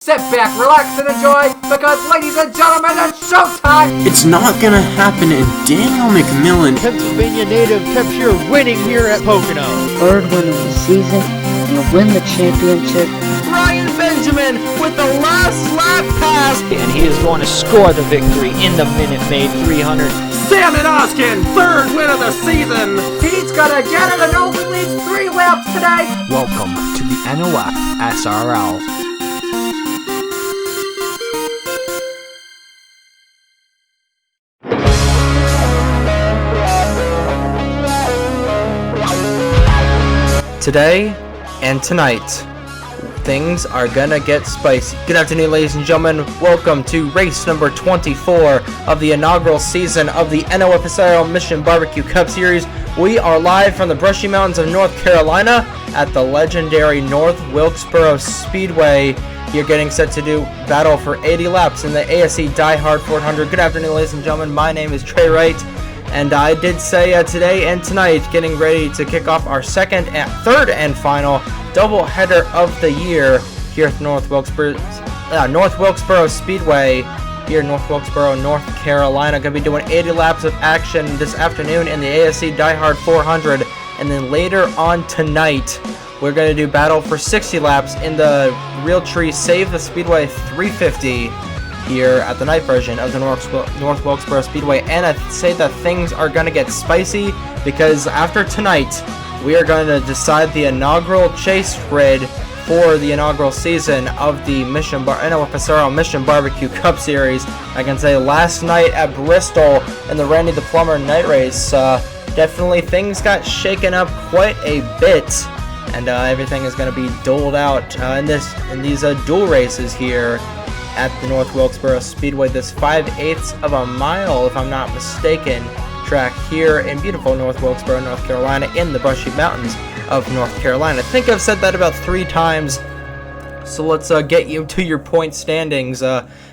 Sit back, relax, and enjoy, because, ladies and gentlemen, it's showtime! It's not gonna happen, and Daniel McMillan, Pennsylvania native, kept here winning here at Pocono. Third win of the season, and win the championship. Ryan Benjamin with the last lap pass. And he is going to score the victory in the Minute Maid 300. Salmon Oskin, third win of the season. He's gonna get it and only leads 3 laps today! Welcome to the NOFSRL. Today and tonight, things are gonna get spicy. Good afternoon, ladies and gentlemen. Welcome to race number 24 of the inaugural season of the NOFSRL Mission BBQ Cup Series. We are live from the Brushy Mountains of North Carolina at the legendary North Wilkesboro Speedway. You're getting set to do battle for 80 laps in the ASE Diehard 400. Good afternoon, ladies and gentlemen. My name is Trey Wright. And I did say today and tonight, getting ready to kick off our third and final double header of the year here at North Wilkesboro Speedway here in North Wilkesboro, North Carolina. Going to be doing 80 laps of action this afternoon in the ASE Diehard 400, and then later on tonight, we're going to do battle for 60 laps in the Realtree Save the Speedway 350. Here at the night version of the North Wilkesboro Speedway, and I say that things are going to get spicy because after tonight we are going to decide the inaugural chase grid for the inaugural season of the NOFSRL Mission BBQ Cup Series. I can say last night at Bristol in the Randy the Plumber night race, definitely things got shaken up quite a bit, and everything is going to be doled out in these dual races here at the North Wilkesboro Speedway, this 5/8 of a mile, if I'm not mistaken, track here in beautiful North Wilkesboro, North Carolina, in the Brushy Mountains of North Carolina. I think I've said that about 3 times, so let's get you to your point standings.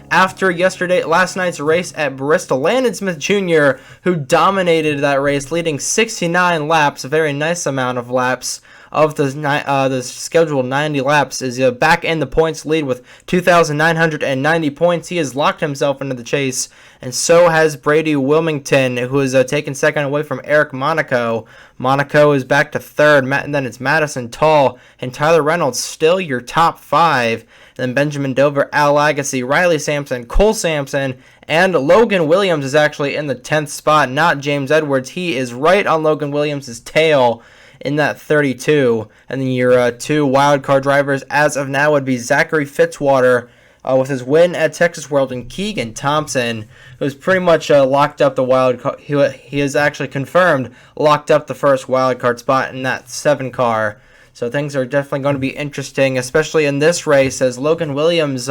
After last night's race at Bristol, Landon Smith Jr., who dominated that race, leading 69 laps, a very nice amount of laps, of the scheduled 90 laps, is back in the points lead with 2,990 points. He has locked himself into the chase, and so has Brady Wilmington, who has taken second away from Eric Monaco. Monaco is back to third, and then it's Madison Tall and Tyler Reynolds, still your top 5. Then Benjamin Dover, Al Agassi, Riley Sampson, Cole Sampson, and Logan Williams is actually in the 10th spot, not James Edwards. He is right on Logan Williams' tail in that 32. And then your 2 wildcard drivers as of now would be Zachary Fitzwater with his win at Texas World, and Keegan Thompson, who's pretty much locked up the wildcard. He has actually confirmed locked up the first wildcard spot in that 7 car. So things are definitely going to be interesting, especially in this race, as Logan Williams,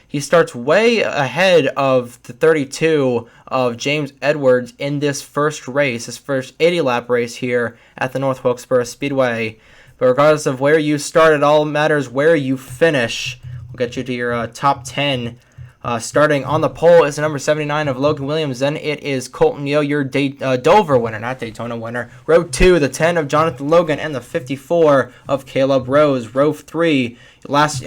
he starts way ahead of the 32 of James Edwards in this first race, his first 80-lap race here at the North Wilkesboro Speedway. But regardless of where you start, it all matters where you finish. We'll get you to your top 10. Starting on the pole is the number 79 of Logan Williams. Then it is Colton Yo, your Dover winner, not Daytona winner. Row 2, the 10 of Jonathan Logan, and the 54 of Caleb Rose. Row 3, last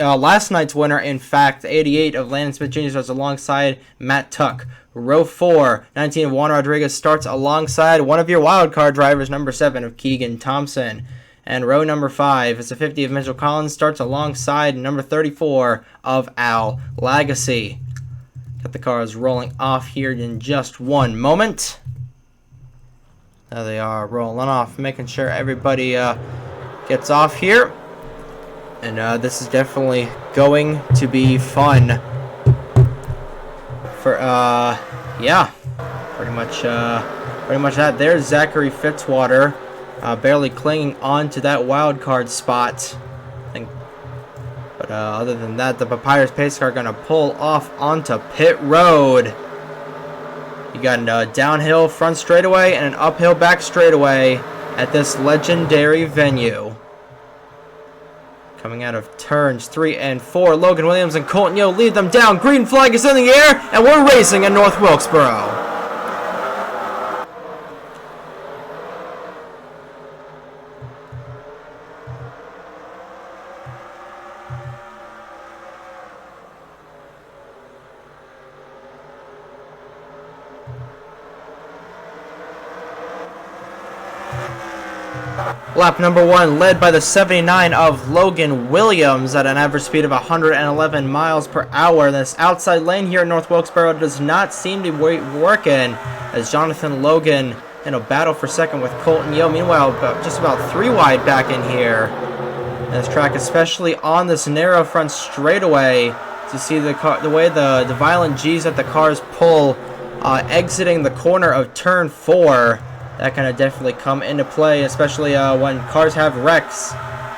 night's winner, in fact, the 88 of Landon Smith Jr. starts alongside Matt Tuck. Row 4, 19 of Juan Rodriguez starts alongside one of your wildcard drivers, number 7 of Keegan Thompson. And row number 5 is the 50 of Mitchell Collins, starts alongside number 34 of Al Lagasse. Got the cars rolling off here in just one moment. There they are, rolling off, making sure everybody gets off here. And this is definitely going to be fun. For yeah, pretty much that. There's Zachary Fitzwater, barely clinging on to that wild card spot. But other than that, the Papyrus Pace car going to pull off onto pit road. You got a downhill front straightaway and an uphill back straightaway at this legendary venue. Coming out of turns 3 and 4, Logan Williams and Colton Yo lead them down. Green flag is in the air, and we're racing at North Wilkesboro. Lap number 1 led by the 79 of Logan Williams at an average speed of 111 miles per hour. This outside lane here in North Wilkesboro does not seem to be working as Jonathan Logan in a battle for second with Colton Yo. Meanwhile, just about 3 wide back in here. And this track, especially on this narrow front straightaway, to see the way the violent G's that the cars pull exiting the corner of turn 4, that kind of definitely come into play, especially when cars have wrecks.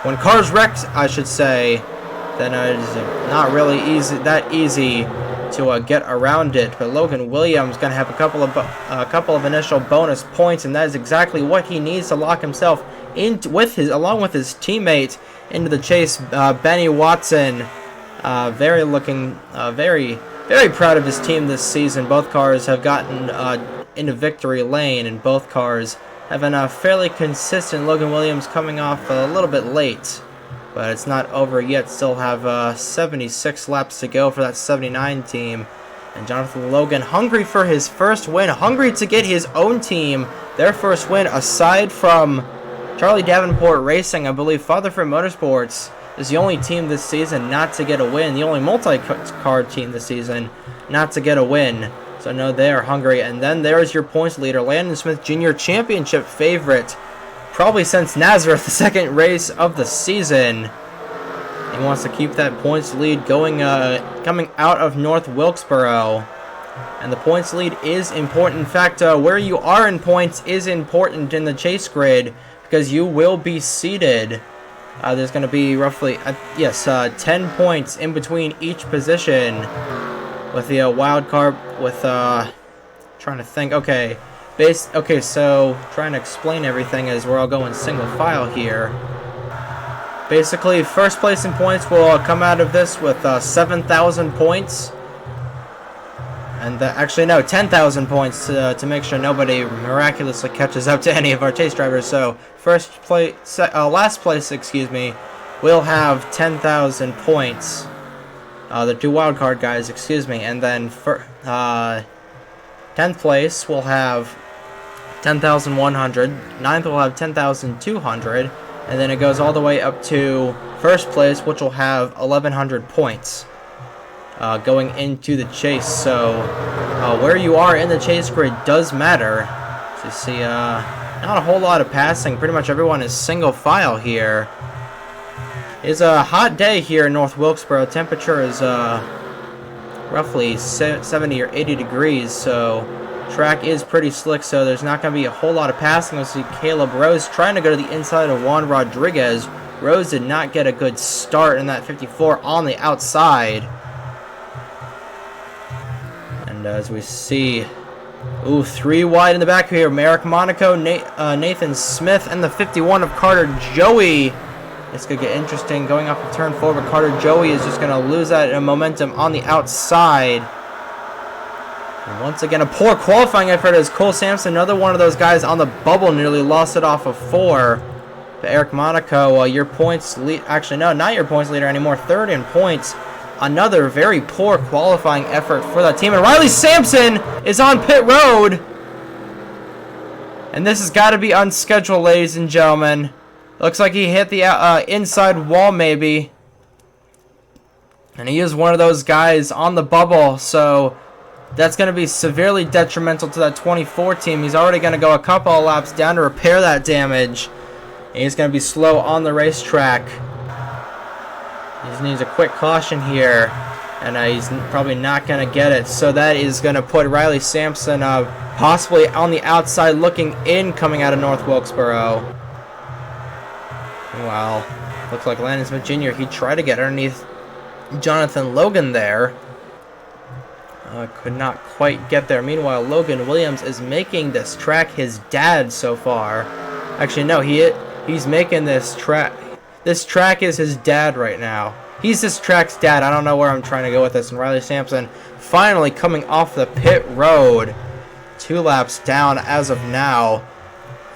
When cars wreck, I should say, then it is not really easy to get around it. But Logan Williams gonna have a couple of initial bonus points, and that is exactly what he needs to lock himself in along with his teammate into the chase. Benny Watson, very proud of his team this season. Both cars have gotten into victory lane, and both cars have been fairly consistent. Logan Williams coming off a little bit late, but it's not over yet. Still have 76 laps to go for that 79 team. And Jonathan Logan hungry for his first win, hungry to get his own team their first win, aside from Charlie Davenport Racing. I believe Fatherford Motorsports is the only team this season not to get a win, the only multi-car team this season not to get a win. So I know they are hungry. And then there's your points leader, Landon Smith Jr., championship favorite, probably since Nazareth, the second race of the season. He wants to keep that points lead going, coming out of North Wilkesboro. And the points lead is important. In fact, where you are in points is important in the chase grid, because you will be seated. There's going to be roughly, 10 points in between each position. With the wild card, with trying to think. Okay, so trying to explain everything as we're all going single file here. Basically, first place in points will come out of this with 7,000 points, and actually no, 10,000 points to make sure nobody miraculously catches up to any of our chase drivers. So last place, excuse me, will have 10,000 points. The 2 wildcard guys, excuse me, and then for 10th place will have 10,100, 9th will have 10,200, and then it goes all the way up to first place, which will have 1,100 points going into the chase. So where you are in the chase grid does matter. So you see, not a whole lot of passing. Pretty much everyone is single file here. It's a hot day here in North Wilkesboro. Temperature is roughly 70 or 80 degrees, so track is pretty slick, so there's not going to be a whole lot of passing. We'll see Caleb Rose trying to go to the inside of Juan Rodriguez. Rose did not get a good start in that 54 on the outside. And as we see, 3 wide in the back here. Merrick Monaco, Nathan Smith, and the 51 of Carter Joey. It's going to get interesting going up the turn 4, but Carter Joey is just going to lose that momentum on the outside. And once again, a poor qualifying effort as Cole Sampson, another one of those guys on the bubble, nearly lost it off of 4. But Eric Monaco, your points lead, actually no, not your points leader anymore, 3rd in points. Another very poor qualifying effort for that team. And Riley Sampson is on pit road. And this has got to be unscheduled, ladies and gentlemen. Looks like he hit the inside wall, maybe. And he is one of those guys on the bubble, so that's going to be severely detrimental to that 24 team. He's already going to go a couple of laps down to repair that damage. And he's going to be slow on the racetrack. He just needs a quick caution here, and he's probably not going to get it. So that is going to put Riley Sampson possibly on the outside looking in, coming out of North Wilkesboro. Wow, looks like Landon Smith Jr., he tried to get underneath Jonathan Logan there. Could not quite get there. Meanwhile, Logan Williams is making this track his dad so far. Actually, no, he's making this track. This track is his dad right now. He's this track's dad. I don't know where I'm trying to go with this. And Riley Sampson finally coming off the pit road. 2 laps down as of now,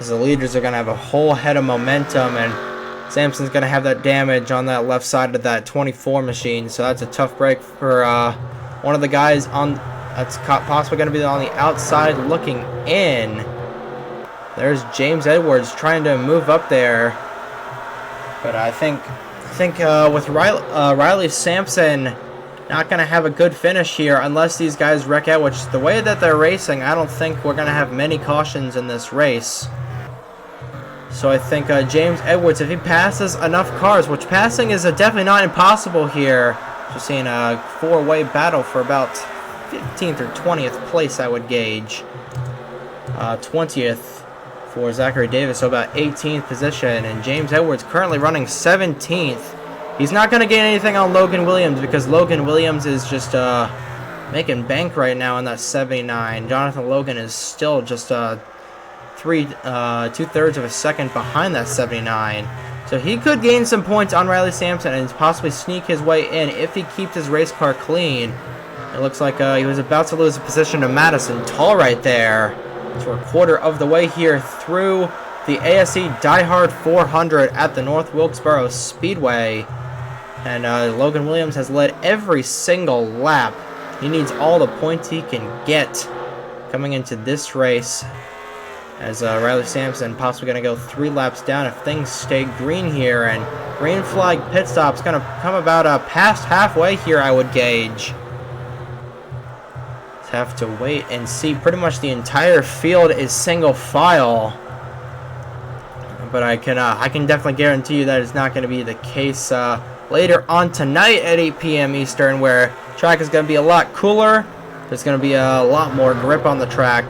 as the leaders are going to have a whole head of momentum, and Sampson's going to have that damage on that left side of that 24 machine, so that's a tough break for one of the guys on that's possibly going to be on the outside looking in. There's James Edwards trying to move up there. But I think with Riley Sampson not going to have a good finish here unless these guys wreck out, which the way that they're racing, I don't think we're going to have many cautions in this race. So I think James Edwards, if he passes enough cars, which passing is definitely not impossible here. Just seeing a four-way battle for about 15th or 20th place, I would gauge. 20th for Zachary Davis, so about 18th position. And James Edwards currently running 17th. He's not going to gain anything on Logan Williams because Logan Williams is just making bank right now in that 79. Jonathan Logan is still just 2/3 of a second behind that 79. So he could gain some points on Riley Sampson and possibly sneak his way in if he keeps his race car clean. It looks like he was about to lose a position to Madison Tall right there. So we're a quarter of the way here through the ASE Diehard 400 at the North Wilkesboro Speedway. And Logan Williams has led every single lap. He needs all the points he can get coming into this race. As Riley Sampson possibly going to go 3 laps down if things stay green here. And green flag pit stop's going to come about past halfway here, I would gauge. Just have to wait and see. Pretty much the entire field is single file. But I can definitely guarantee you that is not going to be the case later on tonight at 8 p.m. Eastern, where track is going to be a lot cooler. There's going to be a lot more grip on the track.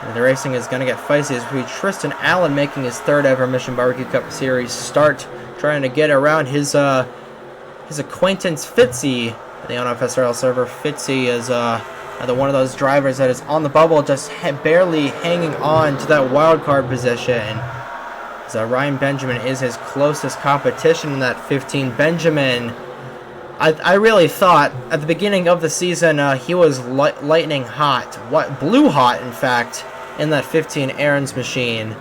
And the racing is going to get feisty as we Tristan Allen making his 3rd ever Mission BBQ Cup Series start, trying to get around his acquaintance Fitzy, the NOFSRL server. Fitzy is one of those drivers that is on the bubble, just barely hanging on to that wild card position. So Ryan Benjamin is his closest competition in that 15. Benjamin, I really thought at the beginning of the season he was lightning hot, blue hot in fact, in that 15 Aaron's machine.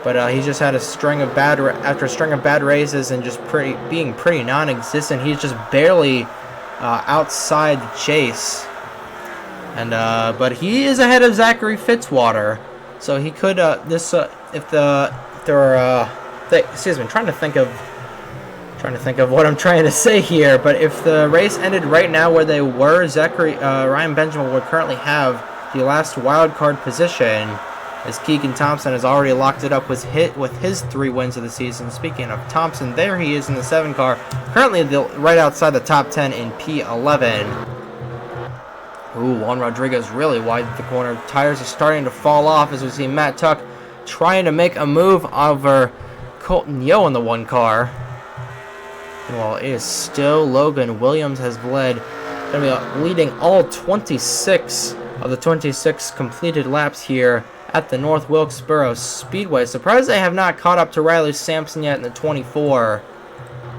But he just had a string of bad races and just being pretty non-existent. He's just barely outside the chase. And but he is ahead of Zachary Fitzwater, so he could excuse me, I'm trying to think of what I'm trying to say here, but if the race ended right now where they were, Ryan Benjamin would currently have the last wild card position, as Keegan Thompson has already locked it up with his 3 wins of the season. Speaking of Thompson, there he is in the 7 car, currently right outside the top 10 in P11. Ooh, Juan Rodriguez really wide at the corner. Tires are starting to fall off as we see Matt Tuck trying to make a move over Colton Yo in the 1 car. Well, it is still Logan Williams has led, going to be leading all 26 of the 26 completed laps here at the North Wilkesboro Speedway. Surprised they have not caught up to Riley Sampson yet in the 24.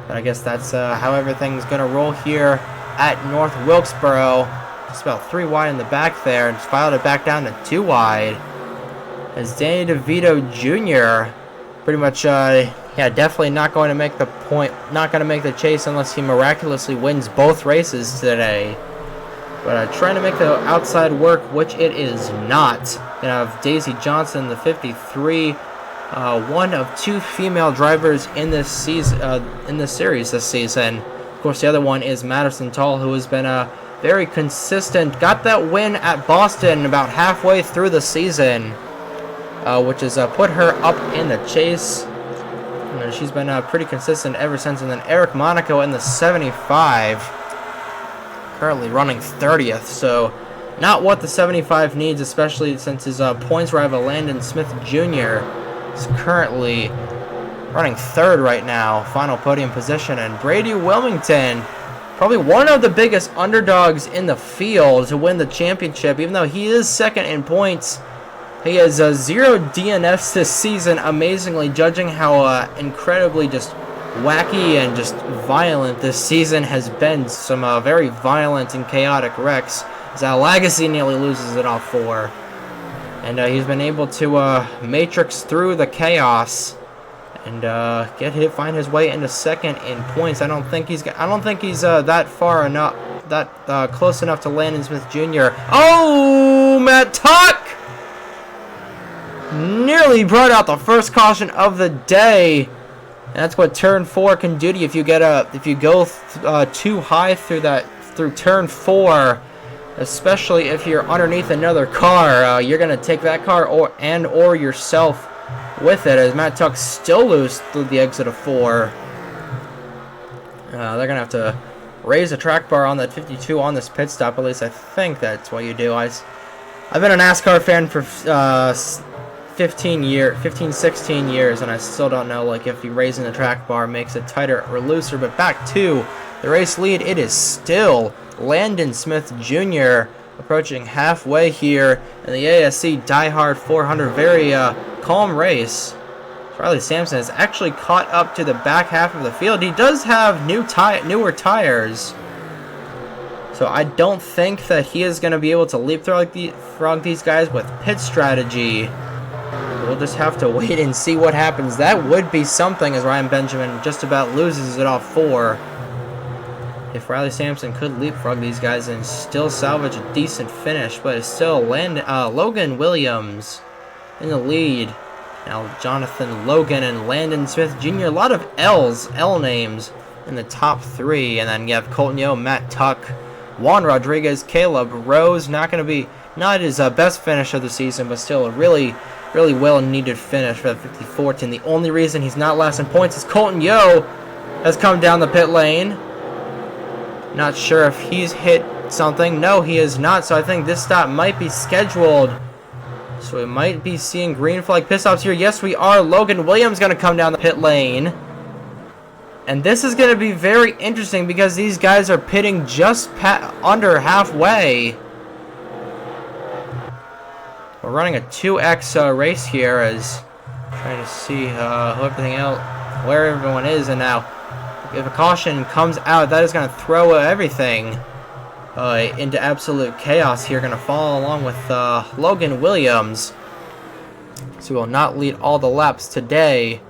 But I guess that's how everything's going to roll here at North Wilkesboro. Just about 3 wide in the back there, and just filed it back down to 2 wide. As Danny DeVito Jr. pretty much, definitely not going to make the chase unless he miraculously wins both races today. But trying to make the outside work, which it is not. Gonna have Daisy Johnson, the 53, one of 2 female drivers in this season, in this series this season. Of course, the other one is Madison Tall, who has been very consistent. Got that win at Boston about halfway through the season, which has put her up in the chase. And she's been pretty consistent ever since. And then Eric Monaco in the 75, currently running 30th. So not what the 75 needs, especially since his points rival Landon Smith Jr. is currently running 3rd right now, final podium position. And Brady Wilmington, probably one of the biggest underdogs in the field to win the championship, even though he is 2nd in points. He has 0 DNFs this season, amazingly, judging how incredibly just wacky and just violent this season has been. Some very violent and chaotic wrecks. Zal Lagasse nearly loses it all 4. And he's been able to matrix through the chaos and find his way into 2nd in points. I don't think he's that far enough, close enough to Landon Smith Jr. Oh, Matt Tuck! nearly brought out the first caution of the day. And that's what turn 4 can do to you if you go too high through turn 4, especially if you're underneath another car. You're gonna take that car or yourself with it, as Matt Tuck still loose through the exit of 4. They're gonna have to raise the track bar on that 52 on this pit stop. At least I think that's what you do. I've been a NASCAR fan for 15, 16 years, and I still don't know like if raising the track bar makes it tighter or looser. But back to the race lead, it is still Landon Smith Jr. approaching halfway here in the ASE Diehard 400. Very calm race. Riley Sampson has actually caught up to the back half of the field. He does have newer tires, so I don't think that he is going to be able to leapfrog these guys with pit strategy. We'll just have to wait and see what happens. That would be something, as Ryan Benjamin just about loses it off 4. If Riley Sampson could leapfrog these guys and still salvage a decent finish, but it's still Logan Williams in the lead. Now Jonathan Logan and Landon Smith Jr. A lot of L names in the top 3, and then you have Colton Yo, Matt Tuck, Juan Rodriguez, Caleb Rose. Not his best finish of the season, but still a really well needed finish for the 54 team. The only reason he's not last in points is Colton Yo has come down the pit lane. Not sure if he's hit something. No, he is not. So I think this stop might be scheduled. So we might be seeing green flag pit stops here. Yes, we are. Logan Williams going to come down the pit lane. And this is going to be very interesting because these guys are pitting just under halfway. We're running a 2X race here, as trying to see where everyone is. And now, if a caution comes out, that is going to throw everything into absolute chaos here. Going to follow along with Logan Williams. So we will not lead all the laps today.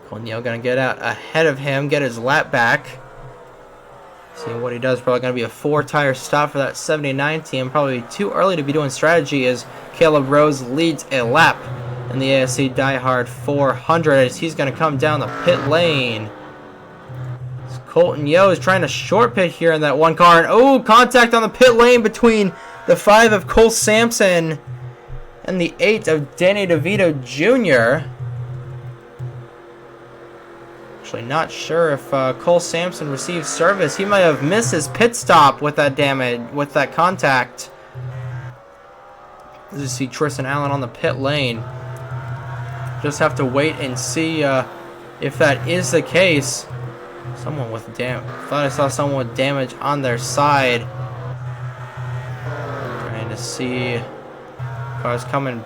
Colniel going to get out ahead of him, get his lap back. Seeing what he does, probably going to be a 4-tire stop for that 79 team. Probably too early to be doing strategy, as Caleb Rose leads a lap in the ASE Diehard 400 as he's going to come down the pit lane. Colton Yo is trying to short pit here in that one car, and contact on the pit lane between the 5 of Cole Sampson and the 8 of Danny DeVito Jr. Actually, not sure if Cole Sampson received service. He might have missed his pit stop with that contact. Let's just see Tristan Allen on the pit lane. Just have to wait and see if that is the case. Someone with damage. Thought I saw someone with damage on their side. Trying to see cars coming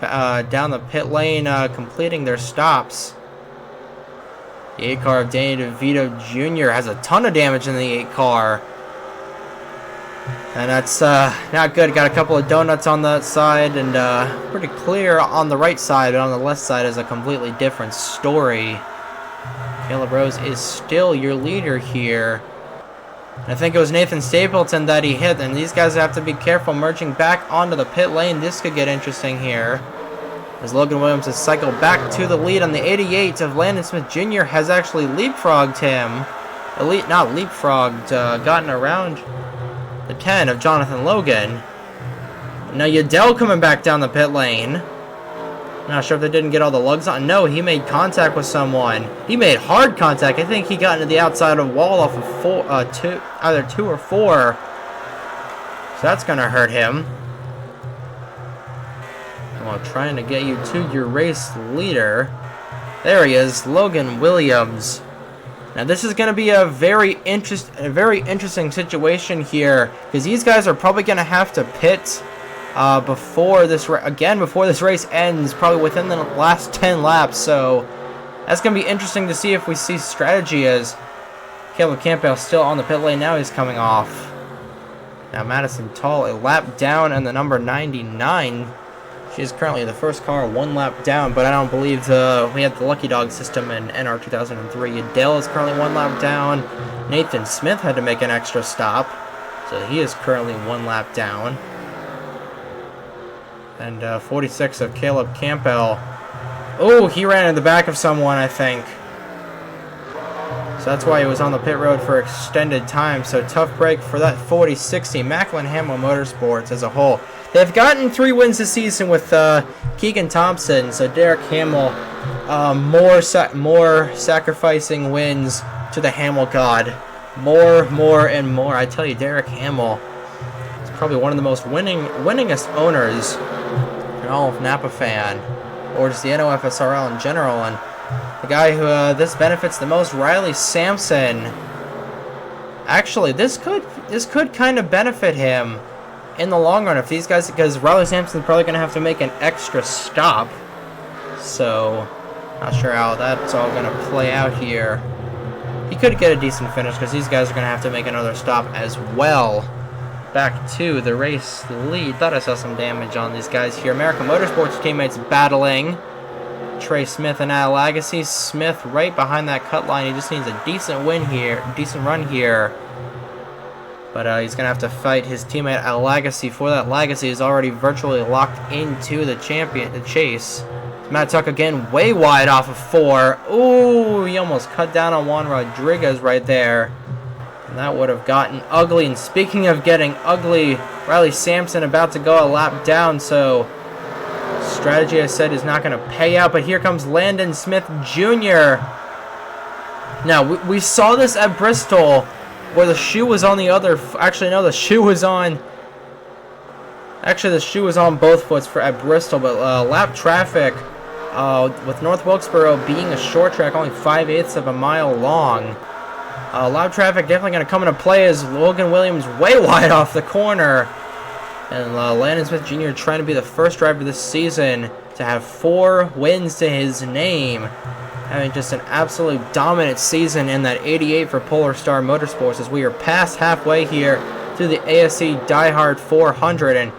down the pit lane, completing their stops. The 8 car of Danny DeVito Jr. has a ton of damage in the 8 car. And that's not good. Got a couple of donuts on that side, and pretty clear on the right side, but on the left side is a completely different story. Caleb Rose is still your leader here. I think it was Nathan Stapleton that he hit, and these guys have to be careful merging back onto the pit lane. This could get interesting here, as Logan Williams has cycled back to the lead on the 88 of Landon Smith Jr. has actually leapfrogged him. Not leapfrogged, gotten around the 10 of Jonathan Logan. Now Yadell coming back down the pit lane. Not sure if they didn't get all the lugs on. No, he made contact with someone. He made hard contact. I think he got into the outside of the wall off of either 2 or 4. So that's going to hurt him. Well, trying to get you to your race leader. There he is, Logan Williams. Now this is going to be a very interesting situation here, because these guys are probably going to have to pit before this race ends, probably within the last 10 laps. So that's going to be interesting to see if we see strategy, as Caleb Campbell still on the pit lane. Now he's coming off. Now Madison Tall a lap down, and the number 99. She is currently the first car 1 lap down, but I don't believe we had the Lucky Dog system in NR 2003. Adele is currently 1 lap down. Nathan Smith had to make an extra stop, so he is currently 1 lap down. And 46 of Caleb Campbell. Oh, he ran in the back of someone, I think. So that's why he was on the pit road for extended time. So tough break for that 40-60 Macklin Hamill Motorsports as a whole. They've gotten 3 wins this season with Keegan Thompson. So Derek Hamill, more sacrificing wins to the Hamill God. More, and more. I tell you, Derek Hamill is probably one of the most winningest owners in all of Napa fan, or just the NOFSRL in general. And the guy who this benefits the most, Riley Sampson. Actually, this could kind of benefit him in the long run if these guys, because Riley Sampson's probably going to have to make an extra stop. So, not sure how that's all going to play out here. He could get a decent finish because these guys are going to have to make another stop as well. Back to the race lead. Thought I saw some damage on these guys here. American Motorsports teammates battling. Trey Smith and Al Agassi. Smith right behind that cut line. He just needs a decent run here. But he's going to have to fight his teammate Al Agassi for that. Agassi is already virtually locked into the chase. Matt Tuck again way wide off of 4. Ooh, he almost cut down on Juan Rodriguez right there. And that would have gotten ugly. And speaking of getting ugly, Riley Sampson about to go a lap down. So strategy, I said, is not going to pay out. But here comes Landon Smith Jr. Now, we saw this at Bristol where the shoe was on the other. Actually, no, the shoe was on. Actually, the shoe was on both foots at Bristol. But lap traffic, with North Wilkesboro being a short track, only 5/8 of a mile long. Lap traffic definitely going to come into play as Logan Williams way wide off the corner. And Landon Smith Jr. trying to be the first driver this season to have 4 wins to his name. Having just an absolute dominant season in that 88 for Polar Star Motorsports as we are past halfway here through the ASE Diehard 400. And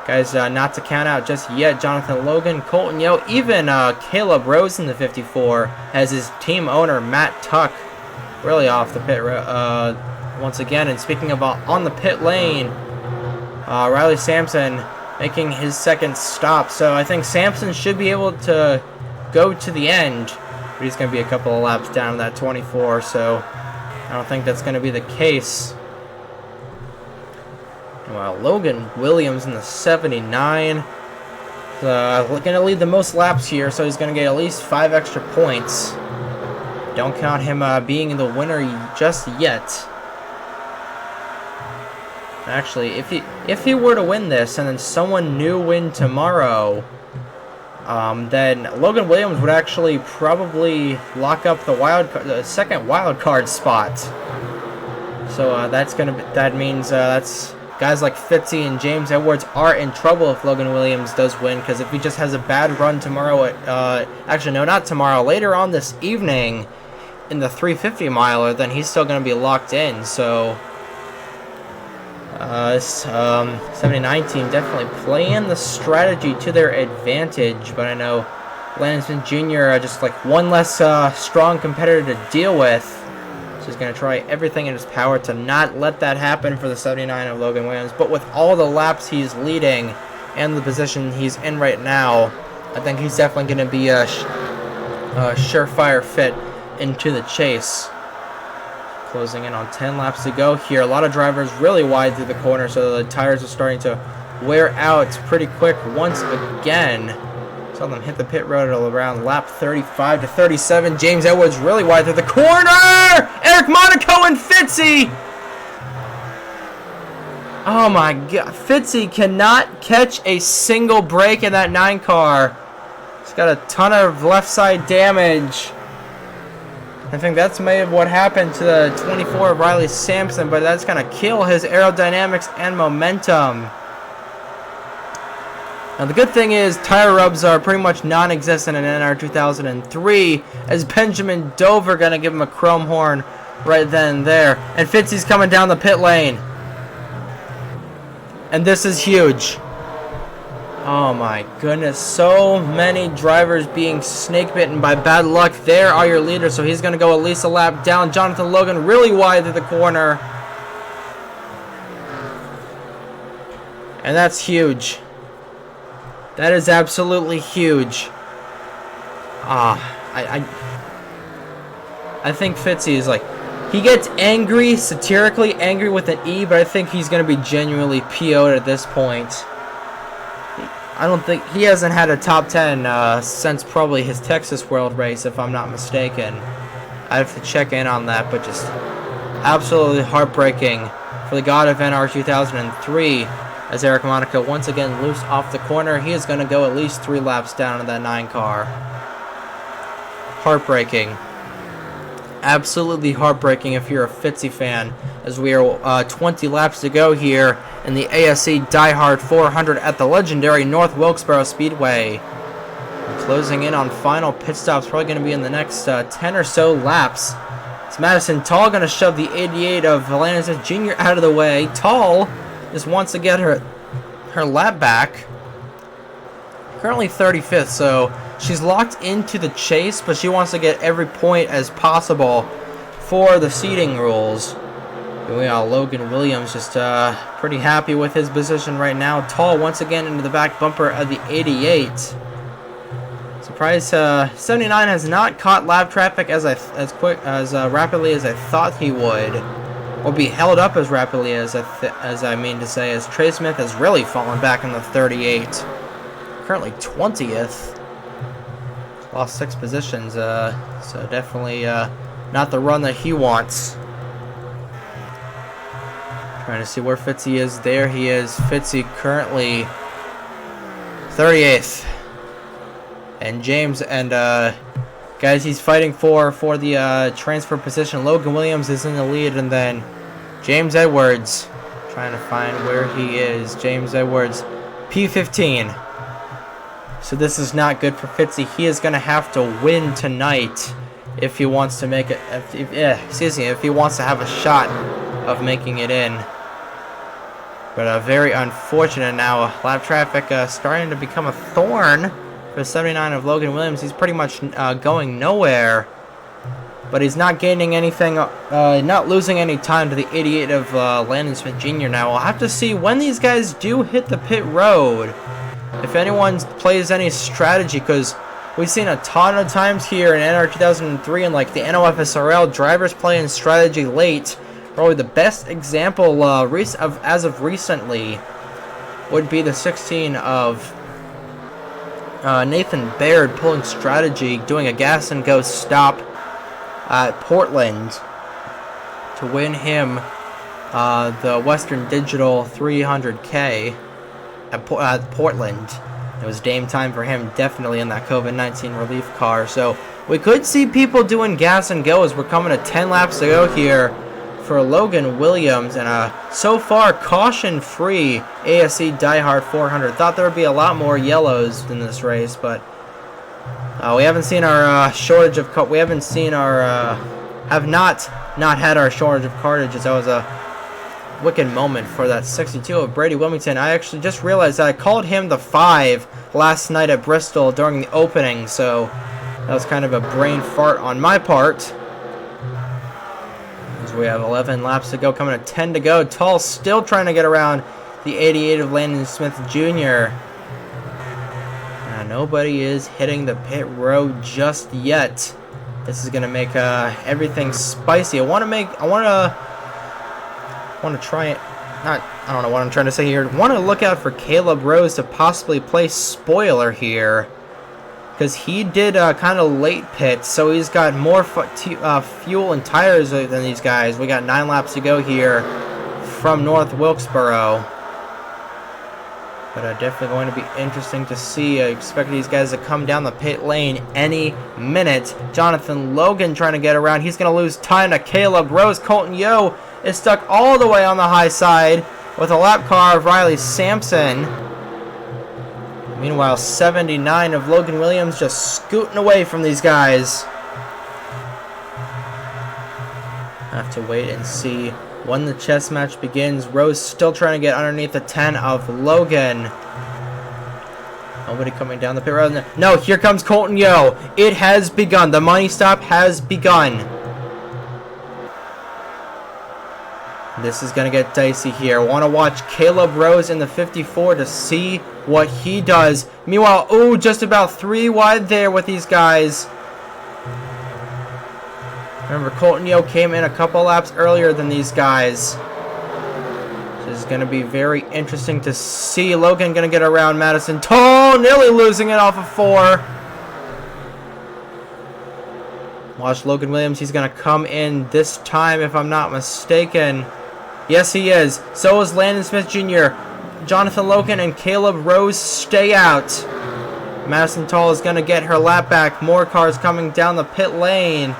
guys, not to count out just yet, Jonathan Logan, Colton Yo, even Caleb Rose in the 54 as his team owner, Matt Tuck, really off the pit once again. And speaking of on the pit lane, Riley Sampson making his second stop. So I think Sampson should be able to go to the end, but he's going to be a couple of laps down that 24, so I don't think that's going to be the case. Well, Logan Williams in the 79. Going to lead the most laps here, so he's going to get at least 5 extra points. Don't count him being the winner just yet. Actually, if he were to win this and then someone new win tomorrow, then Logan Williams would actually probably lock up the second wild card spot. So that means that's guys like Fitzy and James Edwards are in trouble if Logan Williams does win, because if he just has a bad run tomorrow actually no, not tomorrow, later on this evening in the 350 miler, then he's still going to be locked in. So this 79 team definitely playing the strategy to their advantage, but I know Landon Smith Jr. Just like one less strong competitor to deal with, so he's going to try everything in his power to not let that happen for the 79 of Logan Williams. But with all the laps he's leading and the position he's in right now, I think he's definitely going to be a surefire fit into the chase. Closing in on 10 laps to go here. A lot of drivers really wide through the corner, so the tires are starting to wear out pretty quick once again. Saw them hit the pit road at around lap 35 to 37. James Edwards really wide through the corner! Eric Monaco and Fitzy! Oh my god. Fitzy cannot catch a single break in that 9 car. He's got a ton of left side damage. I think that's maybe what happened to the 24 of Riley Sampson, but that's going to kill his aerodynamics and momentum. Now the good thing is tire rubs are pretty much non-existent in NR 2003, as Benjamin Dover going to give him a chrome horn right then and there. And Fitzy's coming down the pit lane. And this is huge. Oh my goodness, so many drivers being snake bitten by bad luck. There are your leaders, so he's going to go at least a lap down. Jonathan Logan really wide through the corner. And that's huge. That is absolutely huge. I think Fitzy is like, he gets angry, satirically angry with an E, but I think he's going to be genuinely PO'd at this point. I don't think, he hasn't had a top 10 since probably his Texas World race, if I'm not mistaken. I have to check in on that, but just absolutely heartbreaking for the god of NR 2003 as Eric Monaco once again loose off the corner. He is going to go at least 3 laps down in that 9 car. Heartbreaking. Absolutely heartbreaking if you're a Fitzy fan, as we are 20 laps to go here in the ASE Diehard 400 at the legendary North Wilkesboro Speedway. Closing in on final pit stops, probably going to be in the next 10 or so laps. It's Madison Tall going to shove the 88 of Landon Smith Jr. out of the way. Tall just wants to get her lap back. Currently 35th, so she's locked into the chase, but she wants to get every point as possible for the seeding rules. Here we are, Logan Williams just pretty happy with his position right now. Tall once again into the back bumper of the 88. Surprise, 79 has not caught lap traffic as rapidly as I thought he would, or be held up as rapidly as I mean to say, as Trey Smith has really fallen back in the 38. Currently 20th. Lost 6 positions, so definitely not the run that he wants. Trying to see where Fitzy is. There he is. Fitzy currently 38th. And James and guys he's fighting for the transfer position. Logan Williams is in the lead, and then James Edwards trying to find where he is. James Edwards, P15. So this is not good for Fitzy. He is going to have to win tonight if he wants to make it. If he wants to have a shot of making it in. But very unfortunate now. Lap traffic starting to become a thorn for 79 of Logan Williams. He's pretty much going nowhere. But he's not gaining anything, not losing any time to the 88 of Landon Smith Jr. Now we'll have to see when these guys do hit the pit road. If anyone plays any strategy, because we've seen a ton of times here in NR 2003 and like the NOFSRL, drivers playing strategy late. Probably the best example as of recently would be the 16 of Nathan Baird pulling strategy, doing a gas and go stop at Portland to win him the Western Digital 300K at Portland. It was game time for him, definitely in that COVID-19 relief car. So we could see people doing gas and go as we're coming to 10 laps to go here for Logan Williams, and so far caution-free ASE Diehard 400. Thought there would be a lot more yellows in this race, but we haven't seen our shortage of we haven't seen our have not had our shortage of cartridges. That was a wicked moment for that 62 of Brady Wilmington. I actually just realized that I called him the 5 last night at Bristol during the opening, so that was kind of a brain fart on my part. As we have 11 laps to go, coming to 10 to go. Tall still trying to get around the 88 of Landon Smith Jr. Nobody is hitting the pit road just yet. This is going to make everything spicy. I want to try it. I don't know what I'm trying to say here. Want to look out for Caleb Rose to possibly play spoiler here, because he did kind of late pit, so he's got more fuel and tires than these guys. We got 9 laps to go here from North Wilkesboro. But definitely going to be interesting to see. I expect these guys to come down the pit lane any minute. Jonathan Logan trying to get around. He's going to lose time to Caleb Rose. Colton Yo is stuck all the way on the high side with a lap car of Riley Sampson. Meanwhile, 79 of Logan Williams just scooting away from these guys. Have to wait and see when the chess match begins. Rose still trying to get underneath the 10 of Logan. Nobody coming down the pit road. No, here comes Colton Yo. It has begun. The money stop has begun. This is going to get dicey here. Want to watch Caleb Rose in the 54 to see what he does. Meanwhile, ooh, just about 3 wide there with these guys. Remember, Colton Yo came in a couple laps earlier than these guys. This is going to be very interesting to see. Logan going to get around Madison Toll, nearly losing it off of 4. Watch Logan Williams. He's going to come in this time, if I'm not mistaken. Yes, he is. So is Landon Smith Jr. Jonathan Logan and Caleb Rose stay out. Madison Toll is going to get her lap back. More cars coming down the pit lane.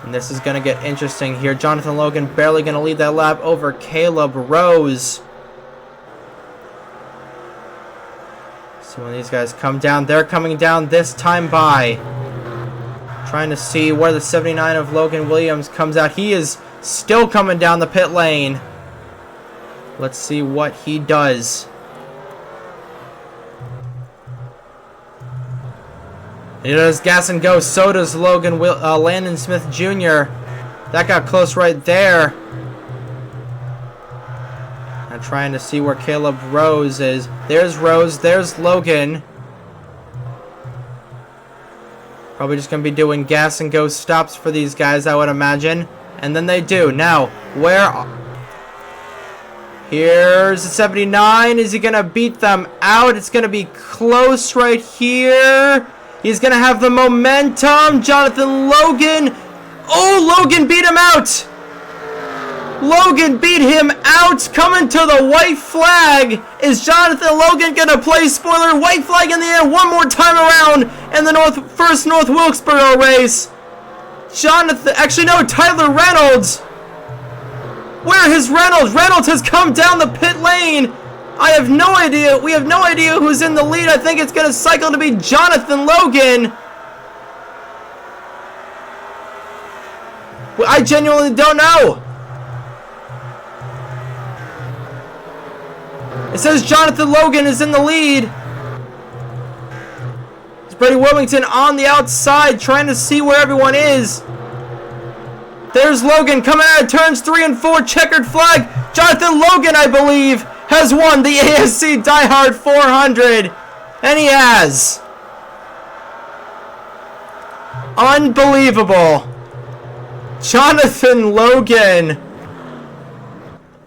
And this is going to get interesting here. Jonathan Logan barely going to lead that lap over Caleb Rose. So when these guys come down, they're coming down this time by. Trying to see where the 79 of Logan Williams comes out. He is still coming down the pit lane. Let's see what he does. He does gas and go. So does Landon Smith Jr. That got close right there. I'm trying to see where Caleb Rose is. There's Rose. There's Logan. Probably just going to be doing gas and go stops for these guys, I would imagine. And then they do. Now, here's the 79. Is he going to beat them out? It's going to be close right here. He's going to have the momentum. Jonathan Logan. Oh, Logan beat him out. Logan beat him out. Coming to the white flag. Is Jonathan Logan going to play spoiler? White flag in the air one more time around in the first North Wilkesboro race. Actually no, Tyler Reynolds. Where is Reynolds? Reynolds has come down the pit lane. I have no idea. We have no idea who's in the lead. I think it's going to cycle to be Jonathan Logan. I genuinely don't know. It says Jonathan Logan is in the lead. It's Brady Wilmington on the outside trying to see where everyone is. There's Logan coming out of turns 3 and 4. Checkered flag. Jonathan Logan, I believe, has won the ASE Diehard 400. And he has. Unbelievable. Jonathan Logan.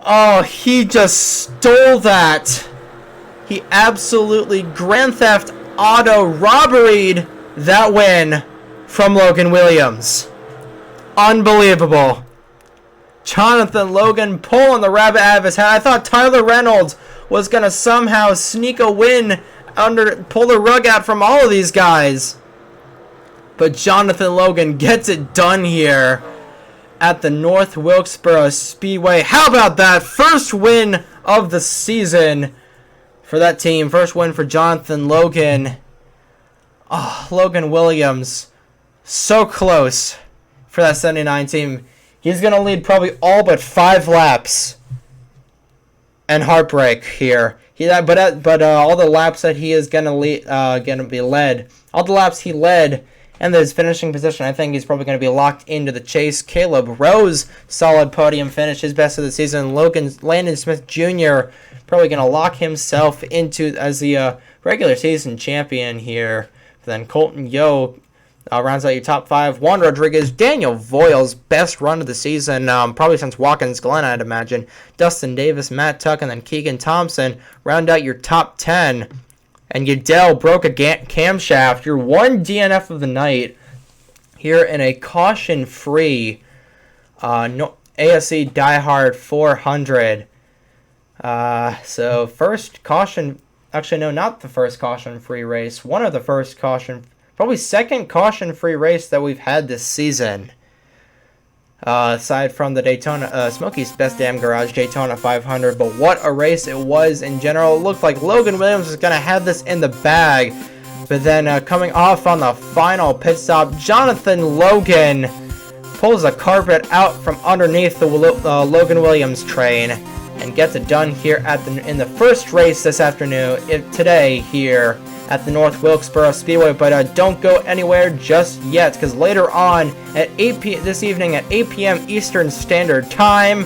Oh, he just stole that. He absolutely Grand Theft Auto robberied that win from Logan Williams. Unbelievable. Jonathan Logan pulling the rabbit out of his hat. I thought Tyler Reynolds was going to somehow sneak a win, pull the rug out from all of these guys. But Jonathan Logan gets it done here at the North Wilkesboro Speedway. How about that? First win of the season for that team. First win for Jonathan Logan. Oh, Logan Williams. So close for that 79 team. He's going to lead probably all but 5 laps. And heartbreak here. But all the laps that he is going to be led. All the laps he led and his finishing position, I think he's probably going to be locked into the chase. Caleb Rose, solid podium finish, his best of the season. Landon Smith Jr. probably going to lock himself into as the regular season champion here. Then Colton Yo rounds out your top 5. Juan Rodriguez, Daniel Voiles, best run of the season, probably since Watkins Glen, I'd imagine. Dustin Davis, Matt Tuck, and then Keegan Thompson round out your top 10. And Udell broke a camshaft. Your one DNF of the night here in a caution-free ASE Diehard 400. So first caution, actually no, not the first caution-free race. One of the first probably second caution-free race that we've had this season. Aside from the Daytona, Smokey's Best Damn Garage Daytona 500. But what a race it was in general. It looked like Logan Williams was going to have this in the bag. But then coming off on the final pit stop, Jonathan Logan pulls a carpet out from underneath the Logan Williams train and gets it done here in the first race this afternoon, today here at the North Wilkesboro Speedway. But don't go anywhere just yet, because later on at 8 p.m. this evening at 8 p.m. Eastern Standard Time,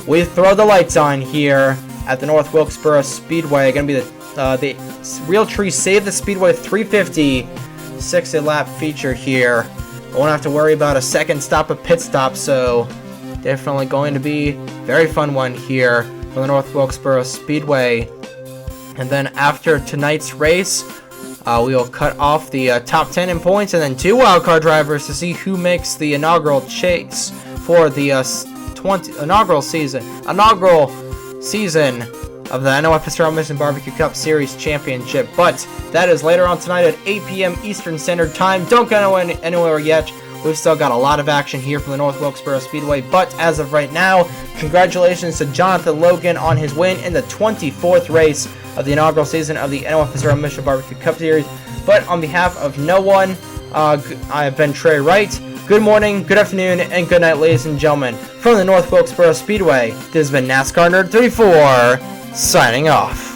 we throw the lights on here at the North Wilkesboro Speedway. Going to be the Realtree Save the Speedway 350 60-lap feature here. I won't have to worry about a second stop, a pit stop, so definitely going to be a very fun one here for the North Wilkesboro Speedway. And then after tonight's race, we will cut off the top 10 in points, and then 2 wildcard drivers to see who makes the inaugural chase for the inaugural season of the NOFSRL Mission BBQ Cup Series Championship. But that is later on tonight at 8 p.m. Eastern Standard Time. Don't go anywhere yet. We've still got a lot of action here from the North Wilkesboro Speedway. But as of right now, congratulations to Jonathan Logan on his win in the 24th race of the inaugural season of the NOFSRL Mission BBQ Cup Series. But on behalf of no one, I have been Trey Wright. Good morning, good afternoon, and good night, ladies and gentlemen. From the North Wilkesboro Speedway, this has been NASCAR Nerd 34, signing off.